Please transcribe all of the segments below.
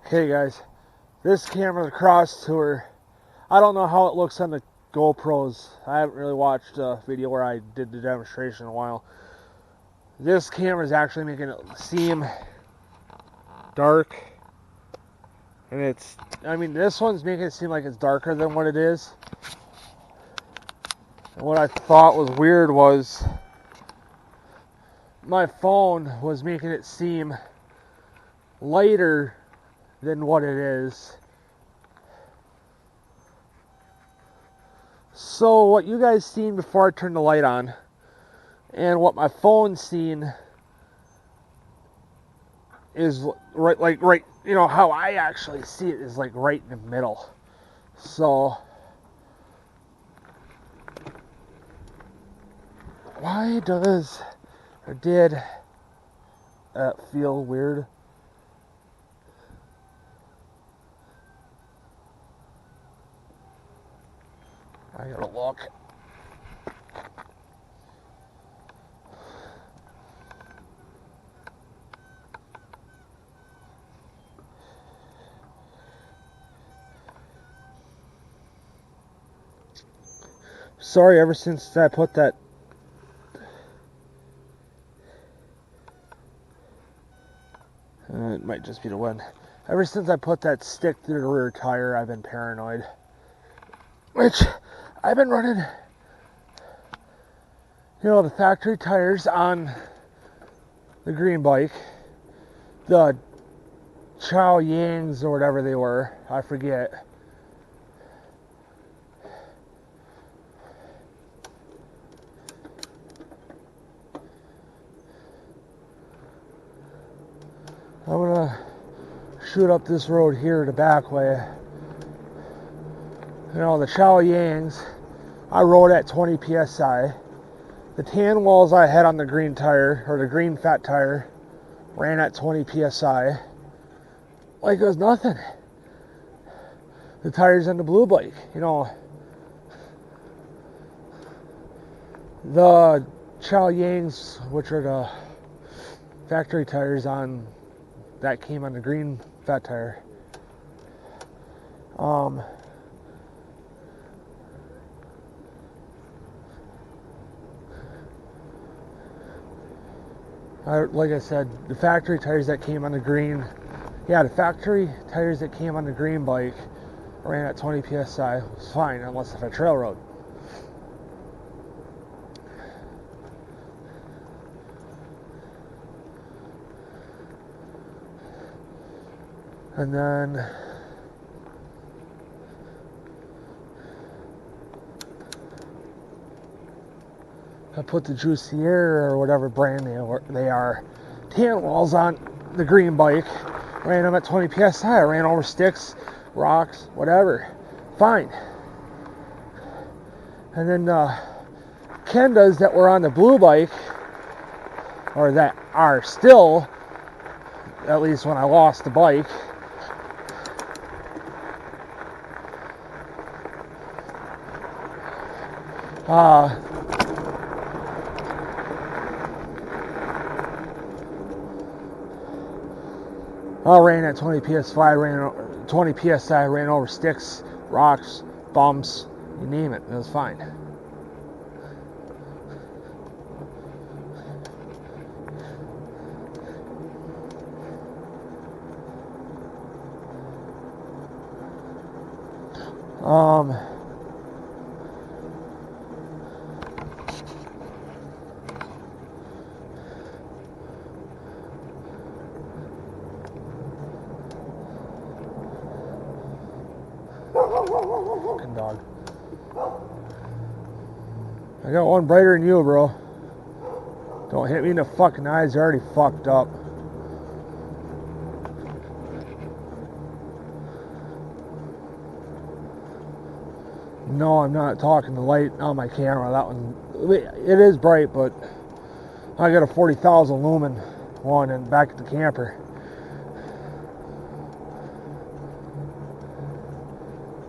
Hey guys, this camera's cross tour. I don't know how it looks on the GoPros. I haven't really watched a video where I did the demonstration in a while. This camera is actually making it seem dark. And this one's making it seem like it's darker than what it is. And what I thought was weird was my phone was making it seem lighter than what it is. So what you guys seen before I turned the light on and what my phone's seen is right, you know, how I actually see it is like right in the middle. So why does or did that feel weird? I gotta look. Sorry, ever since I put that it might just be the wind. Ever since I put that stick through the rear tire, I've been paranoid. Which I've been running, you know, the factory tires on the green bike, the Chow Yangs or whatever they were, I forget. I'm gonna shoot up this road here the back way. You know, the Chow Yangs, I rode at 20 psi. The tan walls I had on the green tire, or the green fat tire, ran at 20 psi. Like it was nothing. The tires on the blue bike, you know, the Chow Yangs, which are the factory tires on that came on the green fat tire. Like I said, the factory tires that came on the green, the factory tires that came on the green bike ran at 20 psi. It was fine, unless it's a trail road. And then I put the Juicier or whatever brand they are tan walls on the green bike, ran them at 20 psi. I ran over sticks, rocks, whatever, fine. And then Kendas that were on the blue bike, or that are still, at least when I lost the bike, I ran at 20 psi, ran 20 psi, ran over sticks, rocks, bumps, you name it. It was fine. Fucking dog. I got one brighter than you, bro. Don't hit me in the fucking eyes, they're already fucked up. No, I'm not talking the light on my camera. That one, it is bright, but I got a 40,000 lumen one and back at the camper.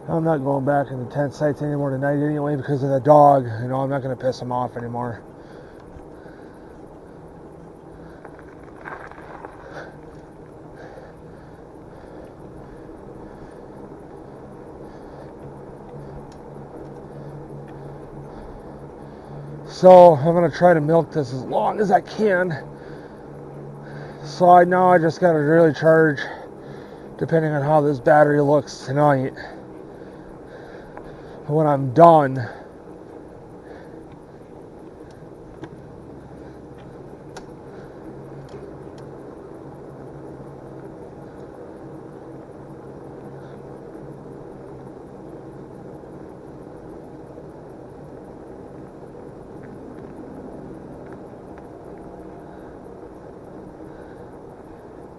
I'm not going back in the tent sites anymore tonight anyway because of the dog. You know, I'm not going to piss him off anymore. So I'm going to try to milk this as long as I can. So I just got to really charge, depending on how this battery looks tonight. When I'm done,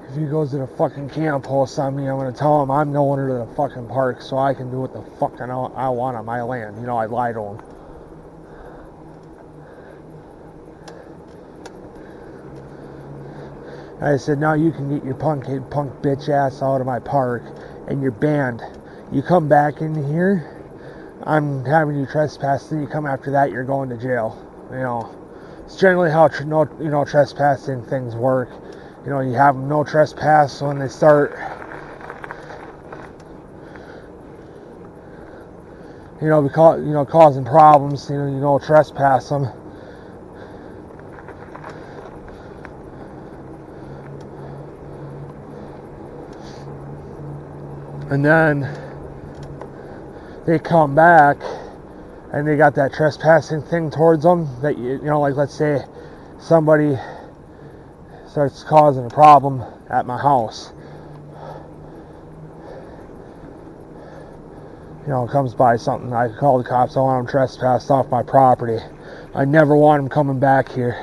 if he goes to the fucking camp post on me, I'm going to tell him I'm no owner to the fucking park, so I can do what the fuck I want on my land. You know, I lied to him. I said, now you can get your punk bitch ass out of my park, and you're banned. You come back in here, I'm having you trespass, then you come after that, you're going to jail. You know, it's generally how trespassing things work. You know, you have them no trespass when they start, causing problems. You don't trespass them. And then they come back and they got that trespassing thing towards them that, like, let's say somebody starts causing a problem at my house. Comes by something, I call the cops, I want them trespassed off my property. I never want them coming back here.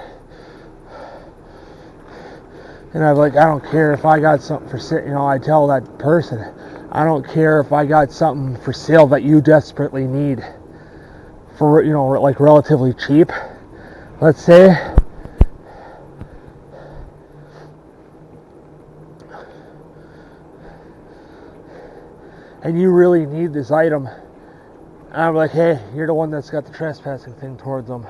And I don't care if I got something for sale. I tell that person, I don't care if I got something for sale that you desperately need for, like relatively cheap, let's say. And you really need this item. And I'm like, hey, you're the one that's got the trespassing thing towards them.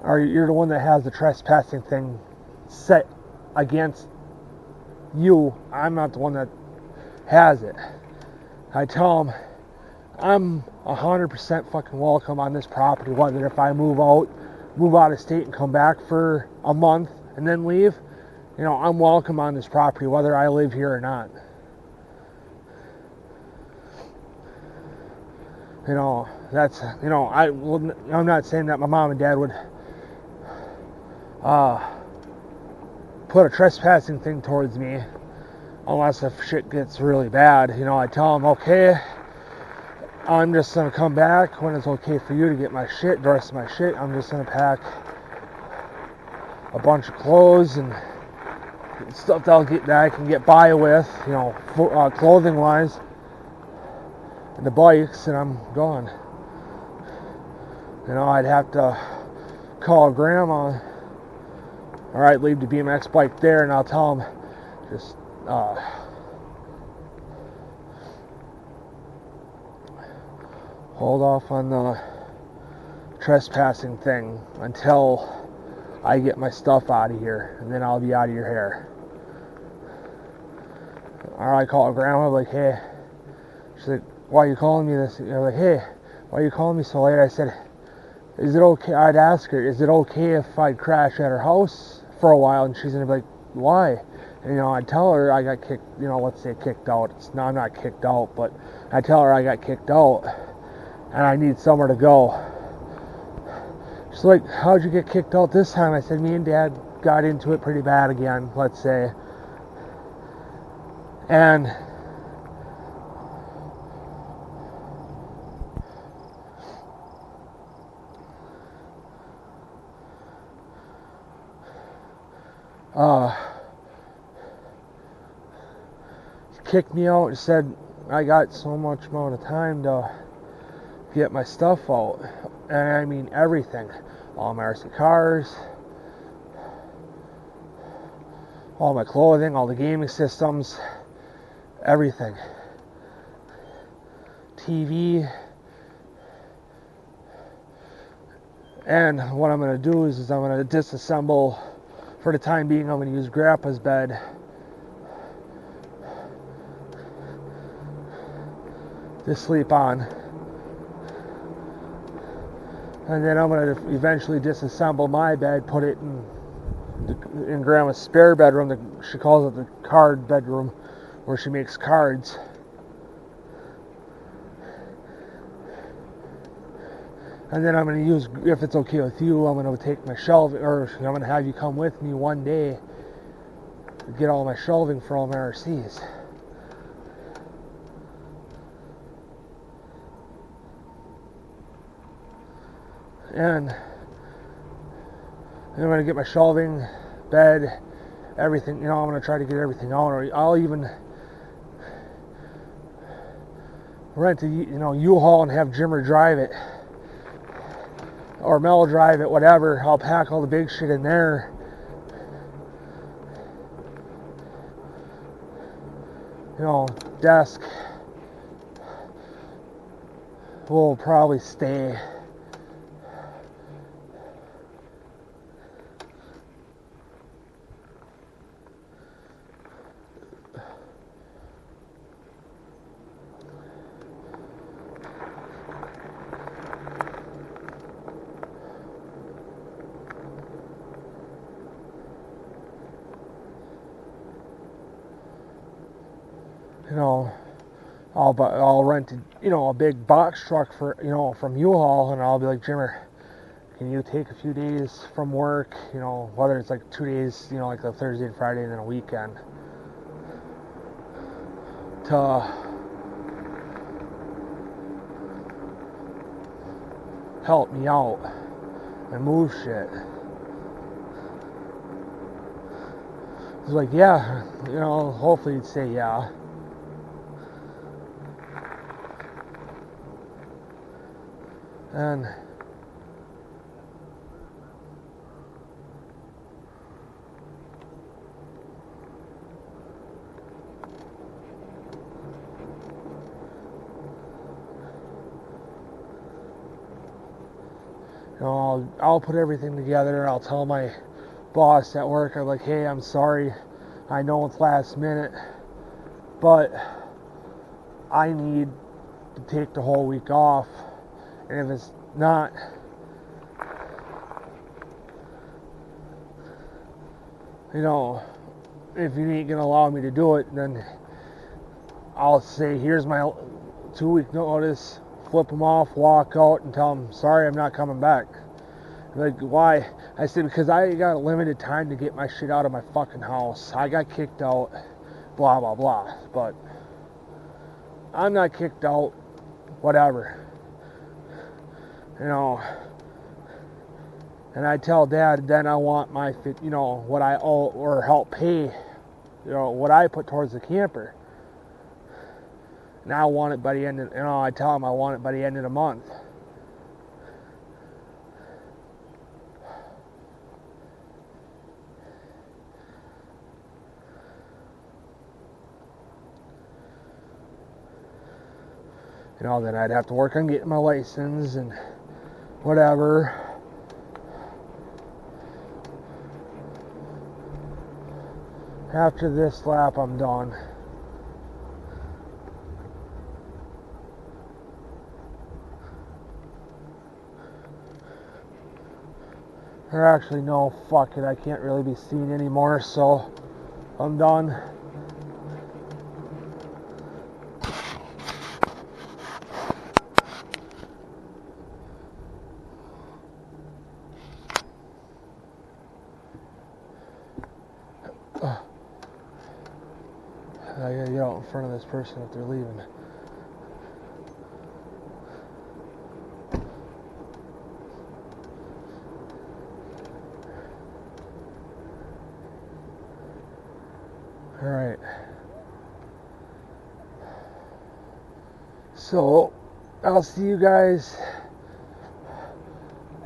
Or you're the one that has the trespassing thing set against you. I'm not the one that has it. I tell them I'm 100% fucking welcome on this property, whether if I move out of state and come back for a month and then leave. I'm welcome on this property, whether I live here or not. I'm not saying that my mom and dad would put a trespassing thing towards me unless if shit gets really bad. I tell them, okay, I'm just going to come back when it's okay for you to get my shit, the rest of my shit. I'm just going to pack a bunch of clothes and stuff that I can get by with, clothing wise, and the bikes, and I'm gone. I'd have to call grandma, or I'd leave the BMX bike there, and I'll tell them, just hold off on the trespassing thing until I get my stuff out of here, and then I'll be out of your hair. Or I call grandma, like, hey. She's like, why are you calling me this? I'm like, hey, why are you calling me so late? I said, is it okay? I'd ask her, is it okay if I crash at her house for a while? And she's gonna be like, why? And I'd tell her I got kicked, let's say kicked out. I'm not kicked out, but I tell her I got kicked out and I need somewhere to go. She's like, how'd you get kicked out this time? I said, me and Dad got into it pretty bad again, let's say. And he kicked me out and said I got so much amount of time to get my stuff out. And I mean everything. All my RC cars, all my clothing, all the gaming systems, everything. TV. And what I'm going to do is I'm going to disassemble, for the time being, I'm going to use Grandpa's bed to sleep on. And then I'm going to eventually disassemble my bed, put it in Grandma's spare bedroom. She calls it the card bedroom, where she makes cards. And then I'm going to use, if it's okay with you, I'm going to take my shelving, or I'm going to have you come with me one day to get all my shelving from MRC's. And I'm going to get my shelving, bed, everything. I'm going to try to get everything out. Or I'll even rent a U-Haul and have Jimmer drive it, or Mel drive it, whatever. I'll pack all the big shit in there. Desk will probably stay. I'll rent a big box truck for from U-Haul, and I'll be like, Jimmer, can you take a few days from work, whether it's like 2 days, like the Thursday and Friday and then a weekend, to help me out and move shit. He's like, yeah, hopefully he'd say yeah. And I'll put everything together. I'll tell my boss at work, I'm like, hey, I'm sorry, I know it's last minute, but I need to take the whole week off, and if it's not, if you ain't gonna allow me to do it, then I'll say, here's my 2-week notice, flip them off, walk out, and tell them, sorry, I'm not coming back. Like, why? I said, because I got a limited time to get my shit out of my fucking house. I got kicked out, blah, blah, blah. But I'm not kicked out, whatever. And I tell Dad, then I want my, what I owe, or help pay, what I put towards the camper. And I want it by the end of, I tell him I want it by the end of the month. Then I'd have to work on getting my license and whatever. After this lap, I'm done. Or actually, no, fuck it, I can't really be seen anymore, so I'm done. I gotta get out in front of this person if they're leaving. Alright. So, I'll see you guys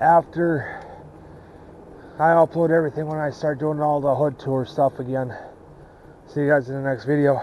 after I upload everything, when I start doing all the hood tour stuff again. See you guys in the next video.